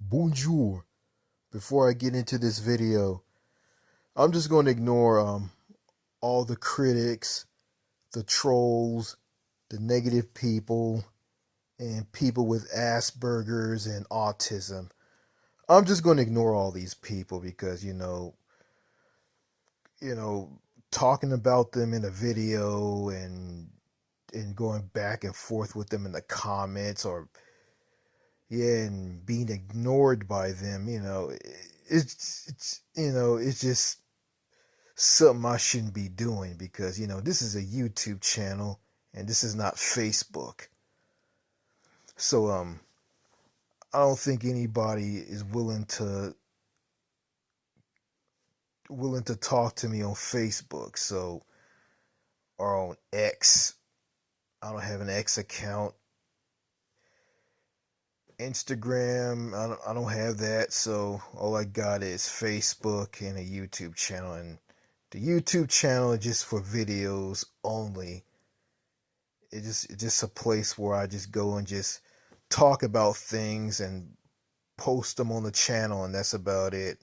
Bonjour. Before I get into this video, I'm just going to ignore all the critics, the trolls, the negative people, and people with Asperger's and autism. I'm just going to ignore all these people because you know, talking about them in a video and going back and forth with them in the comments or and being ignored by them, it's just something I shouldn't be doing because, this is a YouTube channel and this is not Facebook. So, I don't think anybody is willing to talk to me on Facebook. So, or on X. I don't have an X account. Instagram, I don't have that. So, all I got is Facebook and a YouTube channel. And the YouTube channel is just for videos only. It's just a place where I just go and just talk about things and post them on the channel, and that's about it.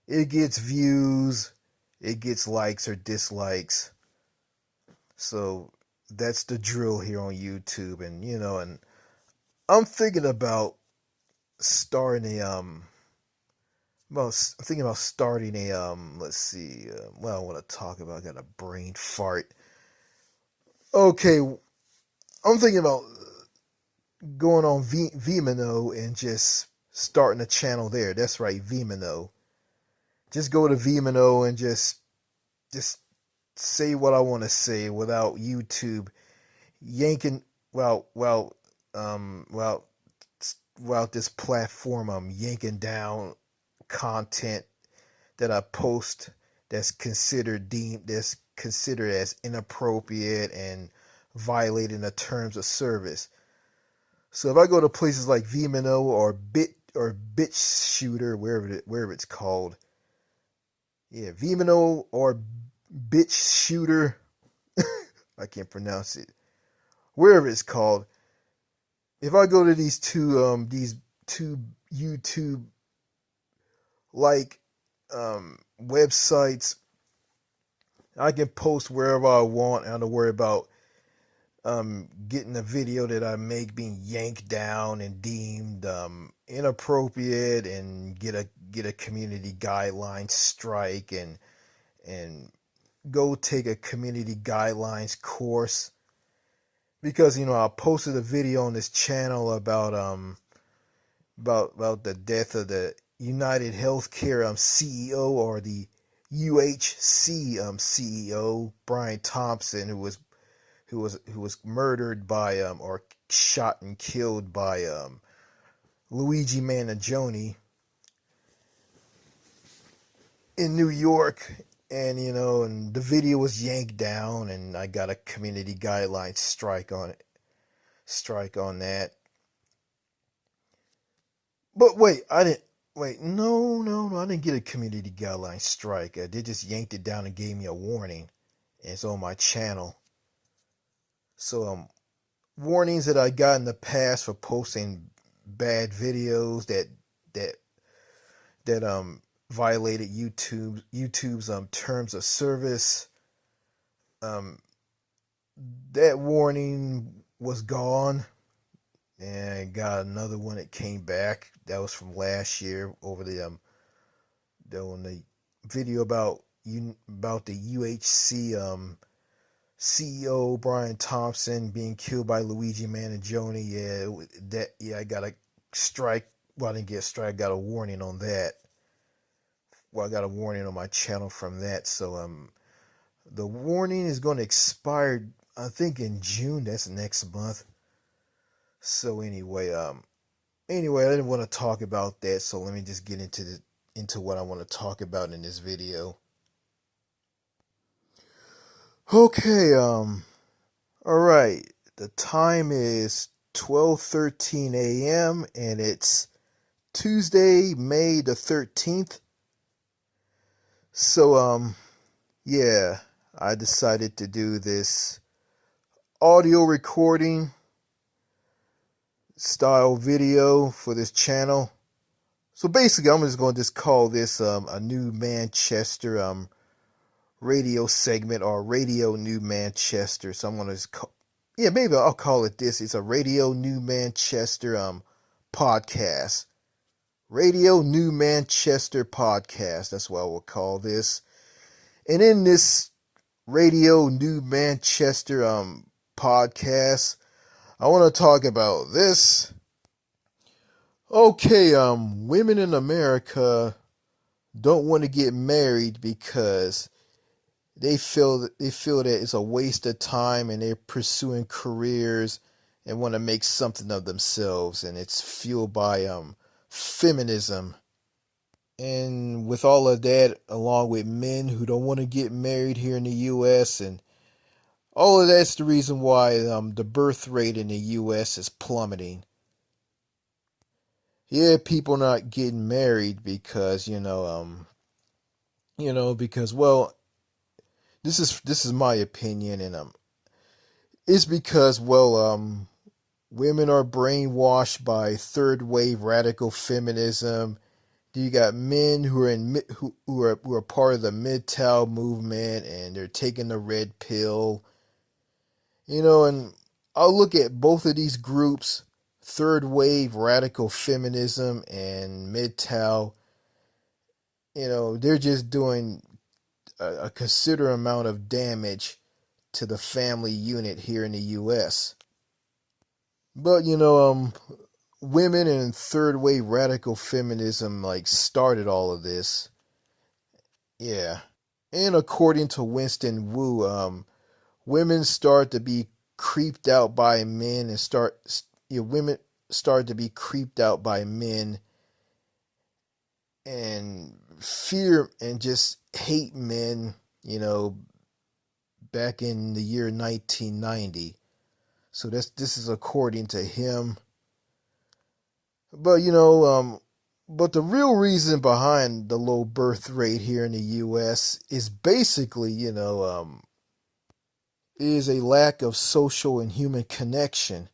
It gets views, it gets likes or dislikes. So that's the drill here on YouTube, and I'm thinking about starting a I'm thinking about starting a let's see, what I want to talk about. I got a brain fart. Okay, I'm thinking about going on Vimeo and just starting a channel there. That's right, Vimeo. Just go to Vimeo and just say what I want to say without YouTube yanking um well well this platform yanking down content that I post that's considered as inappropriate and violating the terms of service. So if I go to places like Vimeo or BitChute, wherever it's called, yeah, Vimeo or BitChute, I can't pronounce it. Wherever it's called, if I go to these two YouTube like websites, I can post wherever I want. I don't worry about getting a video that I make being yanked down and deemed inappropriate and get a community guidelines strike and go take a community guidelines course because I posted a video on this channel about the death of the United Healthcare CEO, or the UHC CEO, Brian Thompson, who was murdered by or shot and killed by Luigi Mangione in New York. And the video was yanked down, and I got a community guidelines strike on that. But wait, I didn't. Wait, no, I didn't get a community guideline strike. They just yanked it down and gave me a warning. And it's on my channel. So warnings that I got in the past for posting bad videos that that violated YouTube's terms of service. Um, that warning was gone, and I got another one that came back. That was from last year over the video about the UHC CEO Brian Thompson being killed by Luigi Mangione. I got a strike. Well, I didn't get a strike. I got a warning on that. Well, I got a warning on my channel from that. So the warning is going to expire, I think, in June. That's next month. So anyway, I didn't want to talk about that. So let me just get into what I want to talk about in this video. Okay, all right. The time is 12:13 a.m. and it's Tuesday, May the 13th. So yeah, I decided to do this audio recording style video for this channel. So basically, I'm just going to just call this a New Manchester radio segment, or Radio New Manchester. So I'm going to just call, yeah, maybe I'll call it this. It's a Radio New Manchester podcast. Radio New Manchester podcast. That's what I will call this. And in this Radio New Manchester podcast, I want to talk about this. Okay, women in America don't want to get married because they feel that it's a waste of time, and they're pursuing careers and want to make something of themselves, and it's fueled by feminism. And with all of that, along with men who don't want to get married here in the US, and all of that's the reason why the birth rate in the US is plummeting. Yeah, people not getting married because because, well, this is my opinion, and it's because, well, women are brainwashed by third wave radical feminism. You got men who are who are part of the MGTOW movement, and they're taking the red pill. And I'll look at both of these groups, third wave radical feminism and MGTOW. They're just doing a considerable amount of damage to the family unit here in the US. But women and third wave radical feminism like started all of this. Yeah. And according to Winston Wu, women start to be creeped out by men, and women start to be creeped out by men, and fear and just hate men, back in the year 1990. So this is according to him. But but the real reason behind the low birth rate here in the US is basically, is a lack of social and human connection.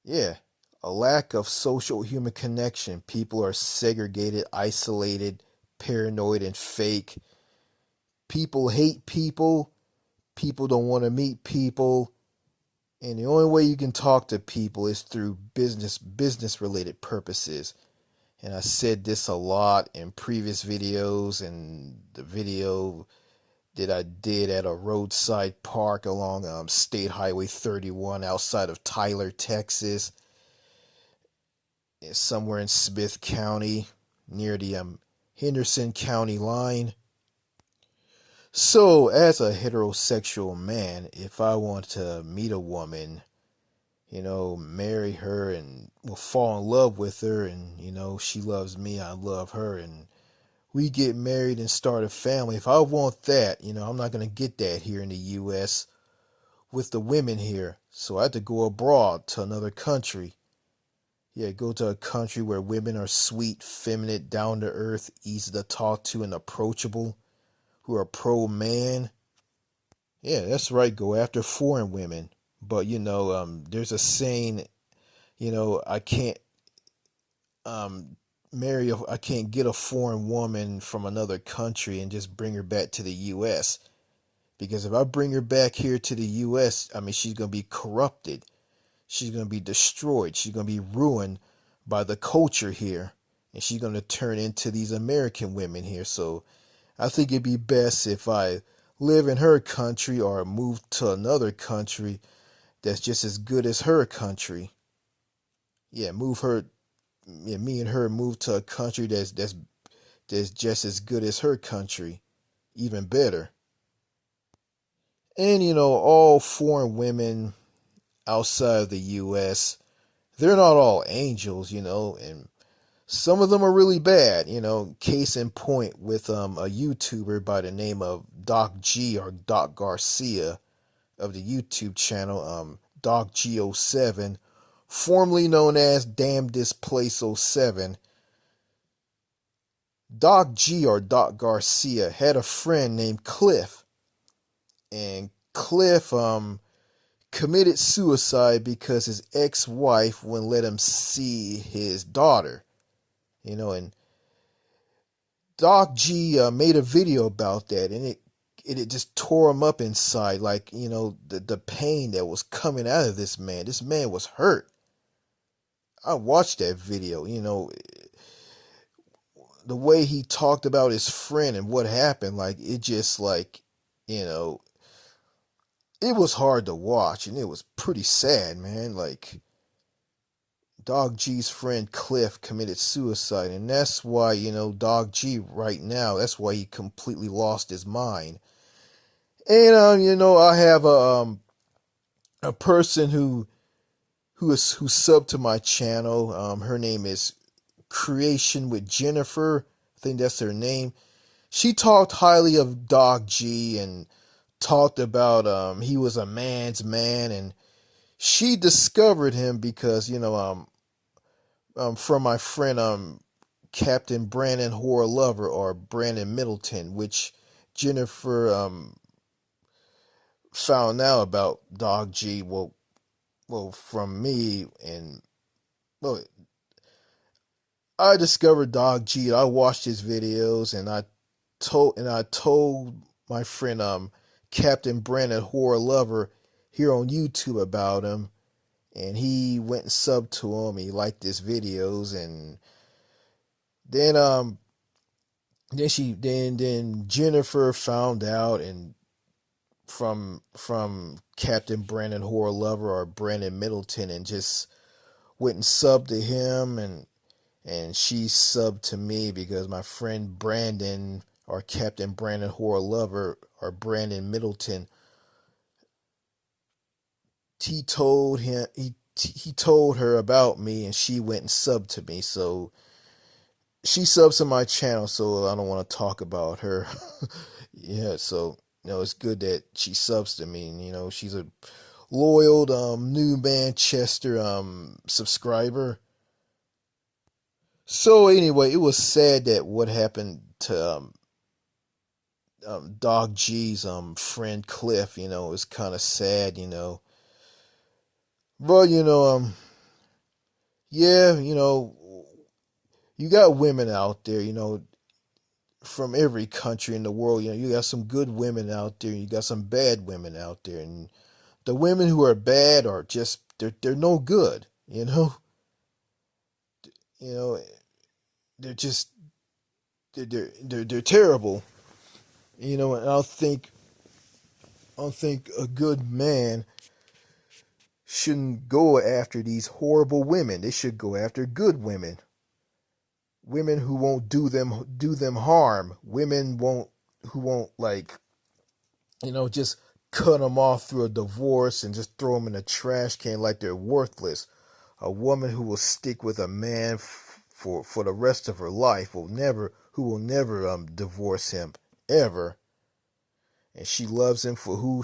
Yeah, a lack of social human connection. People are segregated, isolated, paranoid, and fake. People hate people. People don't want to meet people. And the only way you can talk to people is through business related purposes. And I said this a lot in previous videos, and the video that I did at a roadside park along State Highway 31 outside of Tyler, Texas. It's somewhere in Smith County near the Henderson County line. So, as a heterosexual man, if I want to meet a woman, marry her, and will fall in love with her, and, she loves me, I love her, and we get married and start a family. If I want that, I'm not going to get that here in the US with the women here. So I had to go abroad to another country. Yeah, go to a country where women are sweet, feminine, down to earth, easy to talk to, and approachable, who are pro man. Yeah, that's right. Go after foreign women. But there's a saying, I can't I can't get a foreign woman from another country and just bring her back to the US. Because if I bring her back here to the US, she's going to be corrupted. She's going to be destroyed. She's going to be ruined by the culture here. And she's going to turn into these American women here. So I think it'd be best if I live in her country or move to another country that's just as good as her country. Yeah, me and her move to a country that's just as good as her country, even better. And all foreign women outside of the US, they're not all angels, and some of them are really bad. Case in point with a YouTuber by the name of Doc G, or Doc Garcia, of the YouTube channel Doc G07, formerly known as Damn This Place 07. Doc G, or Doc Garcia, had a friend named Cliff, and Cliff committed suicide because his ex-wife wouldn't let him see his daughter. And Doc G made a video about that, and it just tore him up inside, like the pain that was coming out of this man. This man was hurt. I watched that video. The way he talked about his friend and what happened, like it just like you know it was hard to watch, and it was pretty sad, man. Like Dog G's friend Cliff committed suicide, and that's why Dog G right now. That's why he completely lost his mind. And I have a person who subbed to my channel. Her name is Creation with Jennifer. I think that's her name. She talked highly of Dog G and talked about he was a man's man, and she discovered him because from my friend Captain Brandon Horror Lover, or Brandon Middleton, which Jennifer found out about Dog G. Well, from me, and well, I discovered Dog G. I watched his videos, and I told my friend Captain Brandon Horror Lover here on YouTube about him, and he went and subbed to him. He liked his videos, and then then Jennifer found out, and from Captain Brandon Horror Lover, or Brandon Middleton, and just went and subbed to him, and she subbed to me because my friend Brandon, or Captain Brandon Horror Lover, or Brandon Middleton, he told her about me, and she went and subbed to me. So she subs to my channel, so I don't want to talk about her. Yeah, so it's good that she subs to me. And, she's a loyal New Manchester subscriber. So anyway, it was sad that what happened to Dog G's friend Cliff. It's kind of sad. But yeah, you got women out there, from every country in the world. You got some good women out there, and you got some bad women out there, and the women who are bad are just they're no good. You know, they're just they're terrible. And I don't think a good man shouldn't go after these horrible women. They should go after good women. Women who won't do them harm. Women who won't, like, just cut them off through a divorce and just throw them in a trash can like they're worthless. A woman who will stick with a man for the rest of her life who will never divorce him ever. And she loves him for who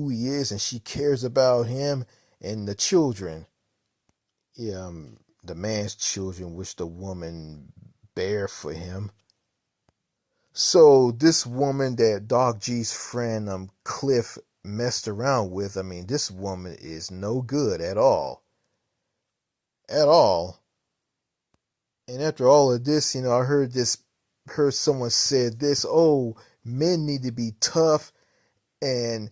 he is, and she cares about him and the children. Yeah, the man's children, which the woman bear for him. So this woman that Dog G's friend Cliff messed around with, I mean, this woman is no good at all. At all. And after all of this, I heard someone said this, oh, men need to be tough and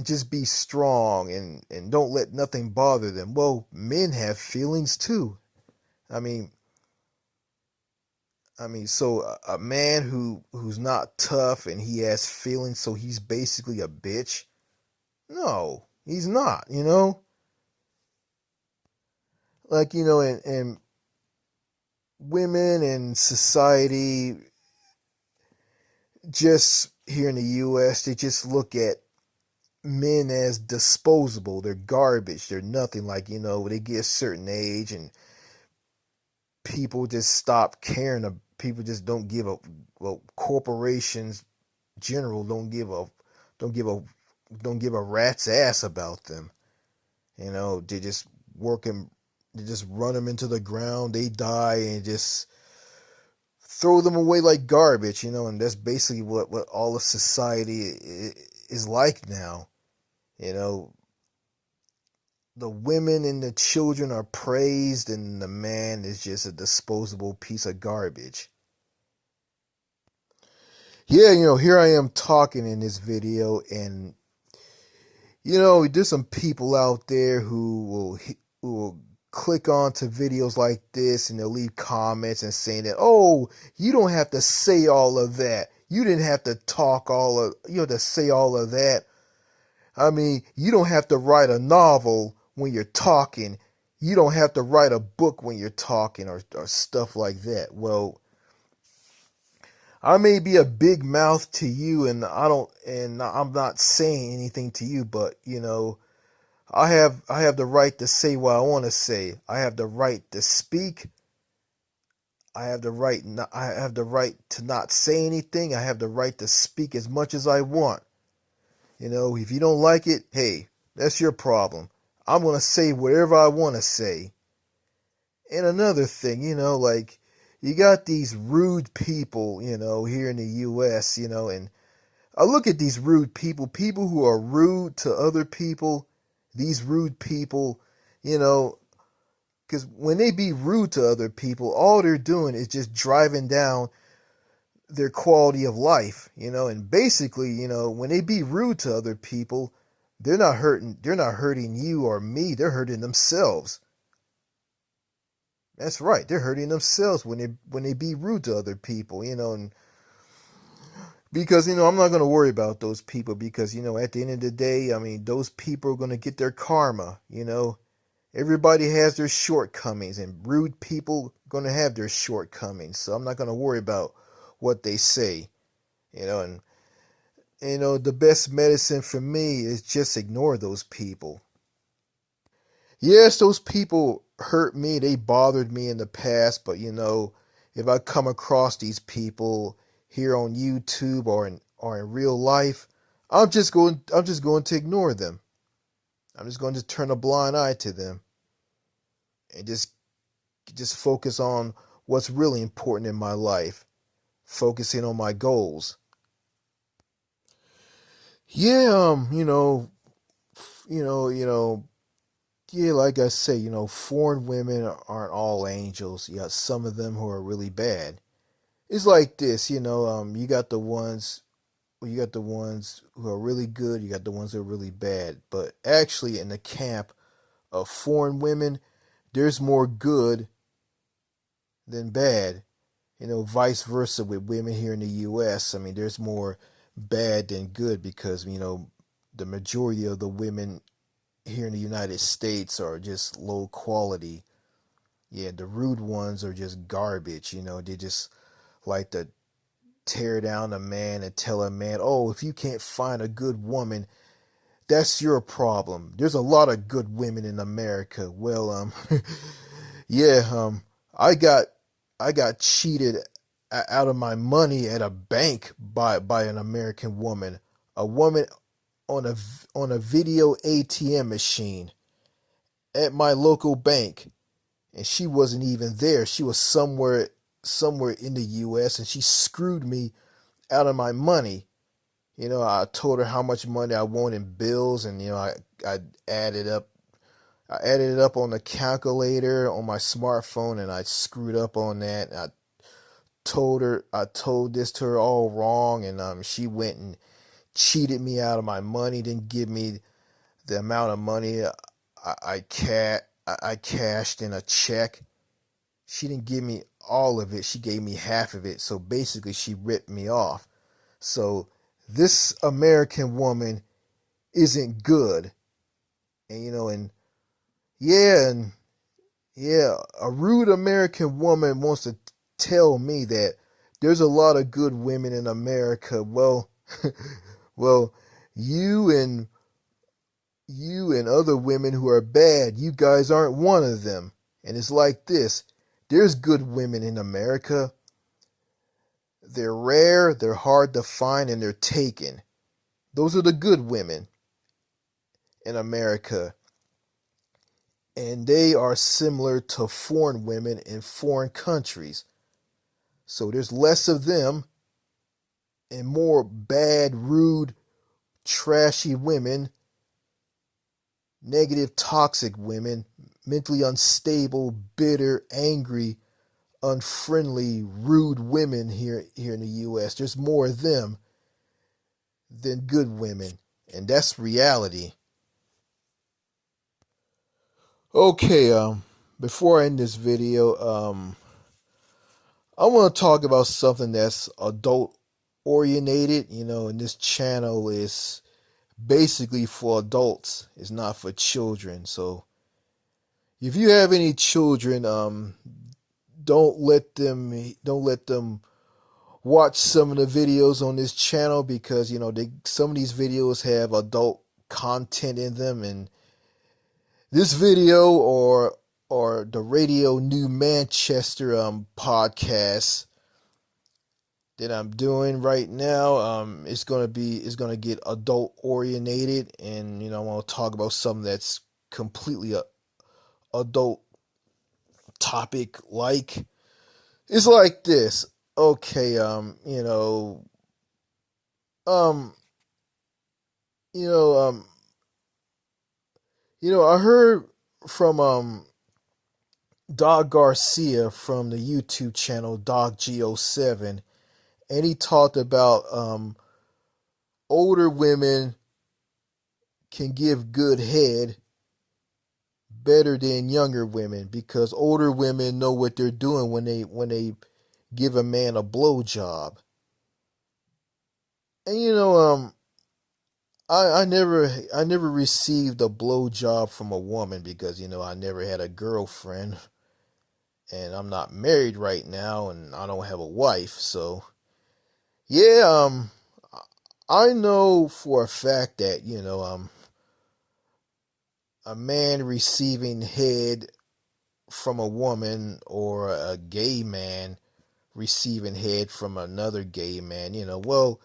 just be strong, and don't let nothing bother them. Well, men have feelings too. I mean, so a man who's not tough and he has feelings, so he's basically a bitch. No, he's not. Like, and women in society, just here in the U.S., they just look at men as disposable. They're garbage. They're nothing. Like, they get a certain age, and people just stop caring. People just don't give a, well, corporations general don't give a don't give a rat's ass about them. They just work them, they just run them into the ground. They die, and just throw them away like garbage. And that's basically what all of society is like now. You know, the women and the children are praised, and the man is just a disposable piece of garbage. Yeah, here I am talking in this video, and there's some people out there who will click on to videos like this, and they'll leave comments and saying that, oh, you don't have to say all of that. You didn't have to say all of that. I mean, you don't have to write a novel when you're talking. You don't have to write a book when you're talking, or stuff like that. Well, I may be a big mouth to you, and I'm not saying anything to you, but I have the right to say what I want to say. I have the right to speak. I have the right to not say anything. I have the right to speak as much as I want. If you don't like it, hey, that's your problem. I'm going to say whatever I want to say. And another thing, like, you got these rude people, here in the US, and I look at these rude people who are rude to other people, these rude people, because when they be rude to other people, all they're doing is just driving down their quality of life, and basically, when they be rude to other people, they're not hurting you or me, they're hurting themselves. That's right, they're hurting themselves when they be rude to other people, and because I'm not going to worry about those people, because at the end of the day, I mean, those people are going to get their karma. Everybody has their shortcomings, and rude people going to have their shortcomings, so I'm not going to worry about what they say. And the best medicine for me is just ignore those people. Yes, those people hurt me, they bothered me in the past, but if I come across these people here on YouTube or in real life, I'm just going to ignore them. I'm just going to turn a blind eye to them, and just focus on what's really important in my life, focusing on my goals. Yeah, you know, you know, yeah, like I say, foreign women aren't all angels. You got some of them who are really bad. It's like this, you got the ones who are really good, you got the ones who are really bad. But actually, in the camp of foreign women, there's more good than bad. Vice versa with women here in the U.S. I mean, there's more bad than good, because the majority of the women here in the United States are just low quality. Yeah, the rude ones are just garbage. They just like to tear down a man and tell a man, oh, if you can't find a good woman, that's your problem. There's a lot of good women in America. Well, yeah, I got I got cheated out of my money at a bank by an American woman. A woman on a video ATM machine at my local bank, and she wasn't even there. She was somewhere in the US, and she screwed me out of my money. I told her how much money I want in bills, and I added up I added it up on the calculator on my smartphone, and I screwed up on that. I told this to her all wrong, and she went and cheated me out of my money, didn't give me the amount of money I cashed in a check. She didn't give me all of it. She gave me half of it. So basically, she ripped me off. So this American woman isn't good. And yeah, and yeah, a rude American woman wants to tell me that there's a lot of good women in America. Well, well, you and you and other women who are bad, you guys aren't one of them. And it's like this. There's good women in America. They're rare, they're hard to find, and they're taken. Those are the good women in America. And they are similar to foreign women in foreign countries. So there's less of them and more bad, rude, trashy women negative, toxic women, mentally unstable, bitter, angry, unfriendly, rude women here in the US. There's more of them than good women, and that's reality. Okay, before I end this video, I want to talk about something that's adult orientated, and this channel is basically for adults. It's not for children. So if you have any children, don't let them watch some of the videos on this channel because some of these videos have adult content in them, and this video or the Radio New Manchester podcast that I'm doing right now, it's gonna get adult orientated, and I want to talk about something that's completely a adult topic. Like, it's like this. Okay, um you know um I heard from Dog Garcia from the YouTube channel DogGO7, and he talked about older women can give good head better than younger women because older women know what they're doing when they give a man a blowjob. And I never received a blowjob from a woman because I never had a girlfriend, and I'm not married right now, and I don't have a wife. So yeah, I know for a fact that a man receiving head from a woman or a gay man receiving head from another gay man, well,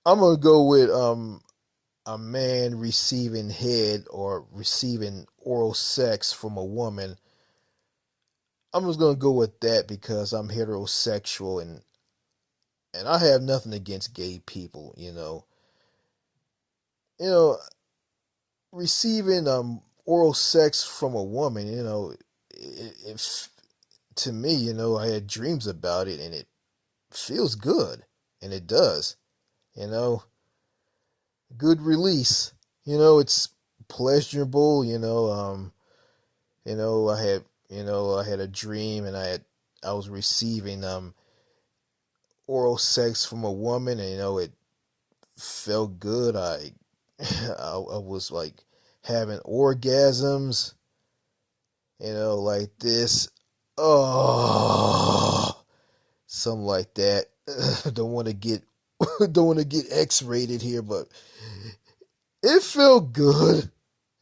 I'm gonna go with a man receiving head or receiving oral sex from a woman. I'm just gonna go with that because I'm heterosexual, and I have nothing against gay people. You know, receiving oral sex from a woman. If to me, I had dreams about it, and it feels good, and it does. You know, good release. It's pleasurable. I had a dream, and I was receiving oral sex from a woman, and it felt good. I was like having orgasms, like this. Oh, something like that. don't want to get don't want to get X-rated here, but it felt good,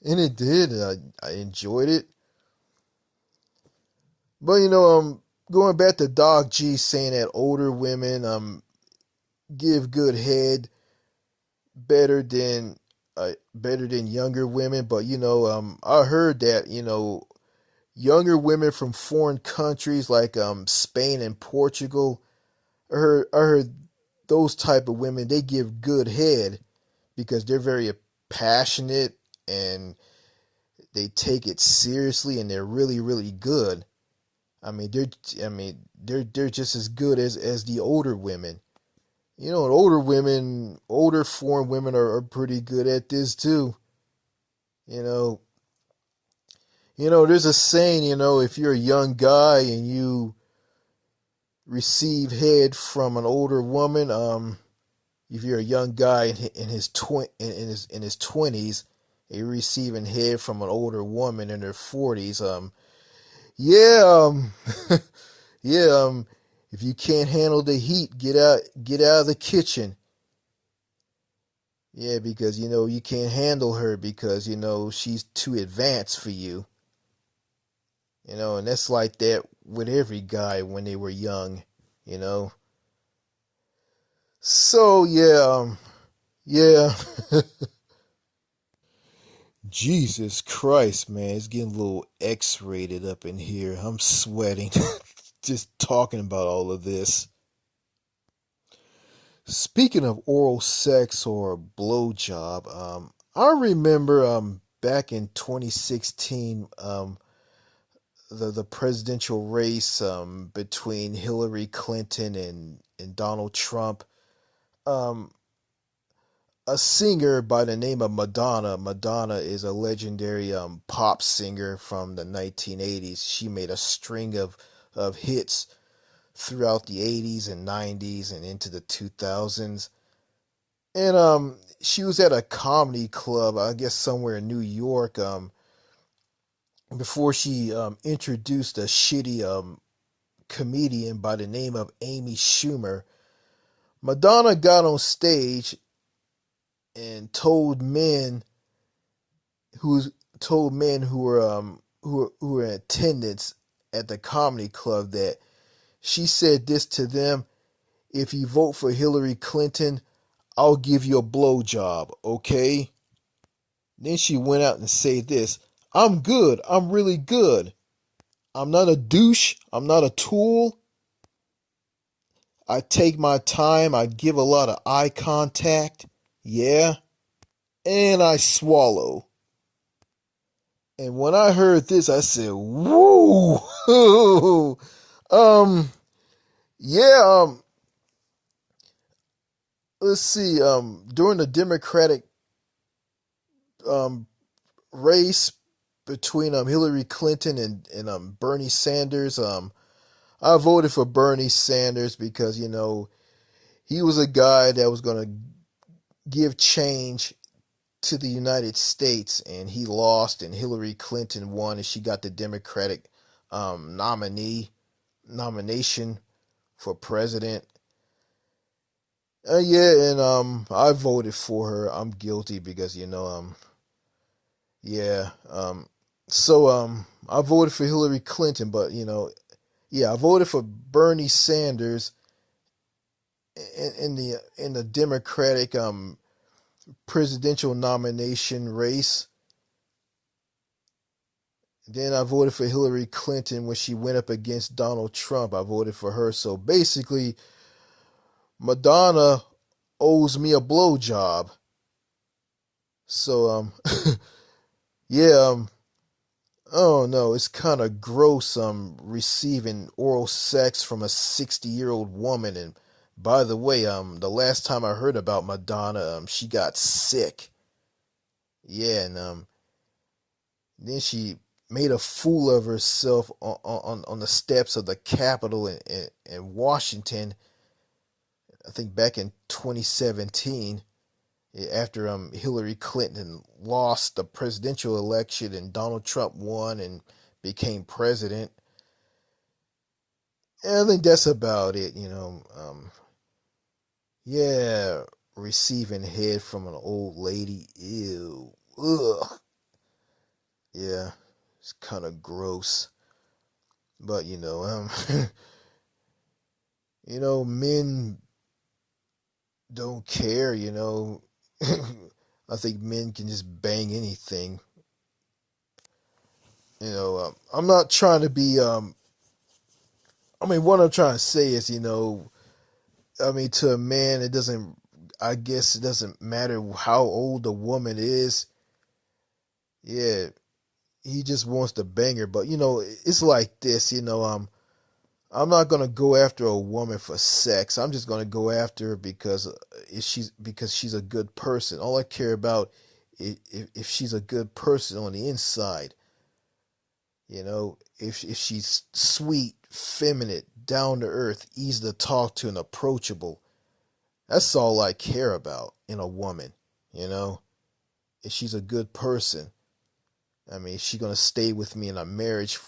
and it did. And I enjoyed it. But going back to Doc G saying that older women give good head better than younger women, but I heard that younger women from foreign countries like Spain and Portugal, I heard those type of women, they give good head because they're very passionate, and they take it seriously, and they're really really good. I mean they're just as good as the older women. And older foreign women are pretty good at this too. You know, there's a saying, if you're a young guy and you receive head from an older woman, if you're a young guy in his 20s, and you're receiving head from an older woman in her 40s, yeah, yeah, if you can't handle the heat, get out of the kitchen. Yeah, because you can't handle her because she's too advanced for you. And that's like that with every guy when they were young. You know. So yeah, yeah. Jesus Christ, man, it's getting a little X-rated up in here. I'm sweating just talking about all of this. Speaking of oral sex or blowjob, I remember back in 2016 the presidential race between Hillary Clinton and Donald Trump. Um, a singer by the name of Madonna. Madonna is a legendary pop singer from the 1980s. She made a string of hits throughout the 80s and 90s and into the 2000s. And she was at a comedy club, I guess somewhere in New York, before she introduced a shitty comedian by the name of Amy Schumer. Madonna got on stage and who told men who were in attendance at the comedy club that she said this to them: "If you vote for Hillary Clinton, I'll give you a blowjob, okay?" Then she went out and said this: "I'm good. I'm really good. I'm not a douche. I'm not a tool. I take my time. I give a lot of eye contact. Yeah. And I swallow." And when I heard this, I said, "Woo!" um, yeah. Let's see. During the Democratic um race between Hillary Clinton and Bernie Sanders, I voted for Bernie Sanders because he was a guy that was gonna give change to the United States, and he lost, and Hillary Clinton won, and she got the Democratic nomination for president. Yeah, and I voted for her. I'm guilty because yeah, I voted for Hillary Clinton, but yeah, I voted for Bernie Sanders in the Democratic presidential nomination race. Then I voted for Hillary Clinton when she went up against Donald Trump. I voted for her. So basically, Madonna owes me a blowjob. So yeah, oh no, it's kind of gross receiving oral sex from a 60-year-old woman. And by the way, the last time I heard about Madonna, she got sick. Yeah, and then she made a fool of herself on the steps of the Capitol in Washington, I think back in 2017, after Hillary Clinton lost the presidential election and Donald Trump won and became president. And I think that's about it, yeah, receiving head from an old lady. Ew. Ugh. Yeah, it's kind of gross. But men don't care. I think men can just bang anything. I'm not trying to be. I mean, what I'm trying to say is, I mean, to a man, it doesn't. I guess it doesn't matter how old a woman is. Yeah, he just wants to bang her. But it's like this. I'm not gonna go after a woman for sex. I'm just gonna go after her because she's a good person. All I care about is if she's a good person on the inside. If she's sweet, feminine, down to earth, easy to talk to, and approachable. That's all I care about in a woman. You know, if she's a good person. I mean, is she gonna stay with me in a marriage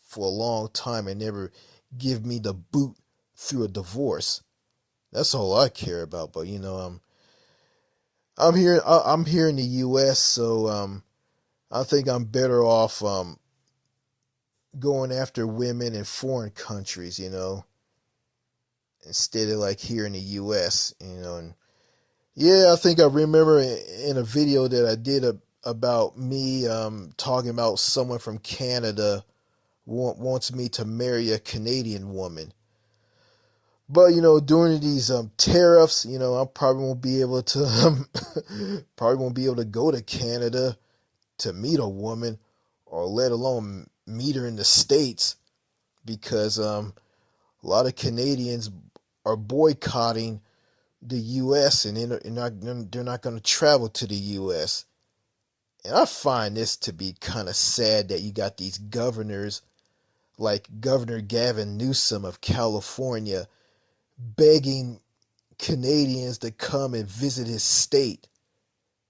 for a long time and never give me the boot through a divorce? That's all I care about. But I'm here in the U.S., so I think I'm better off going after women in foreign countries, instead of like here in the U.S., And yeah, I think I remember in a video that I did about me talking about someone from Canada wants me to marry a Canadian woman. But during these tariffs, I probably won't be able to probably won't be able to go to Canada to meet a woman, or let alone meet her in the States, because a lot of Canadians are boycotting the U.S. and they're not going to travel to the U.S. And I find this to be kind of sad that you got these governors like Governor Gavin Newsom of California begging Canadians to come and visit his state,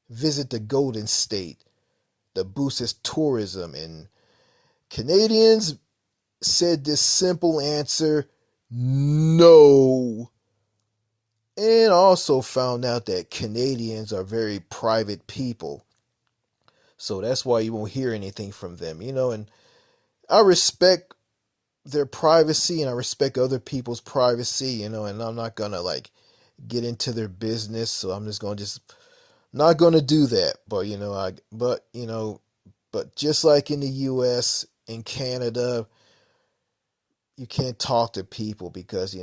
visit the Golden State, to boost his tourism. And Canadians said this simple answer: no. And also found out that Canadians are very private people. So that's why you won't hear anything from them, and I respect their privacy and I respect other people's privacy, and I'm not gonna get into their business, so I'm just not gonna do that. But just like in the US, in Canada, you can't talk to people because,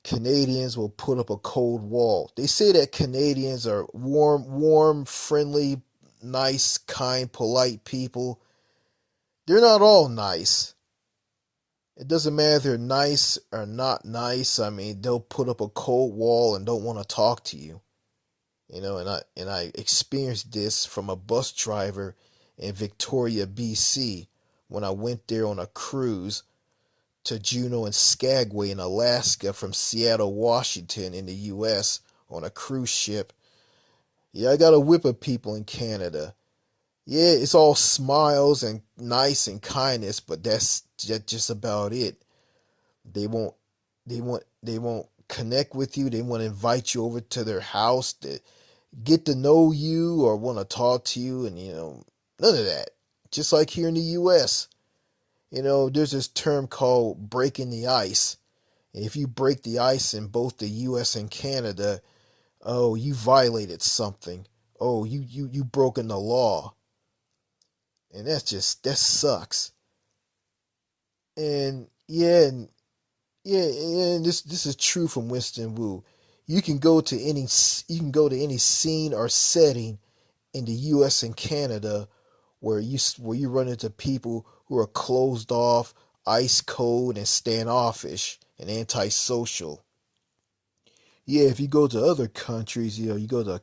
Canadians will put up a cold wall. They say that Canadians are warm, friendly, nice, kind, polite people. They're not all nice. It doesn't matter if they're nice or not nice. I mean, they'll put up a cold wall and don't want to talk to you. And I experienced this from a bus driver in Victoria, BC, when I went there on a cruise to Juneau and Skagway in Alaska from Seattle, Washington in the US on a cruise ship. Yeah, I got a whip of people in Canada. Yeah, it's all smiles and nice and kindness, but that's just about it. They won't they won't connect with you. They won't invite you over to their house to get to know you or want to talk to you, and none of that. Just like here in the US. There's this term called breaking the ice. And if you break the ice in both the US and Canada, oh, you violated something. Oh, you broken the law. And that sucks. And and this is true from Winston Wu. You can go to any scene or setting in the US and Canada where you run into people who are closed off, ice cold, and standoffish and antisocial. Yeah, if you go to other countries, you go to a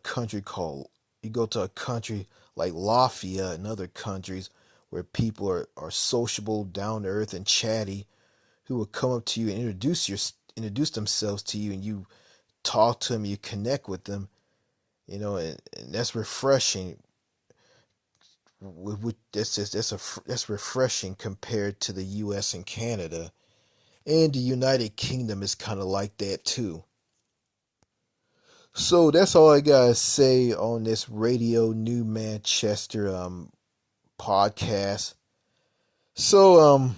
country like Latvia and other countries where people are sociable, down to earth, and chatty, who will come up to you and introduce themselves to you, and you talk to them, you connect with them, and that's refreshing. That's refreshing compared to the U.S. and Canada, and the United Kingdom is kind of like that too. So that's all I gotta say on this Radio New Manchester podcast. So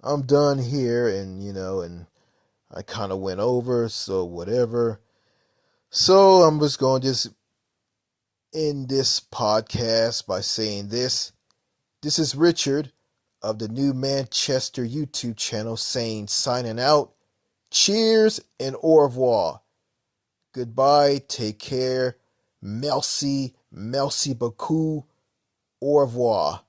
I'm done here, and I kind of went over, so whatever. So I'm just going to just end this podcast by saying this. This is Richard of the New Manchester YouTube channel signing out. Cheers and au revoir. Goodbye, take care. Merci beaucoup, au revoir.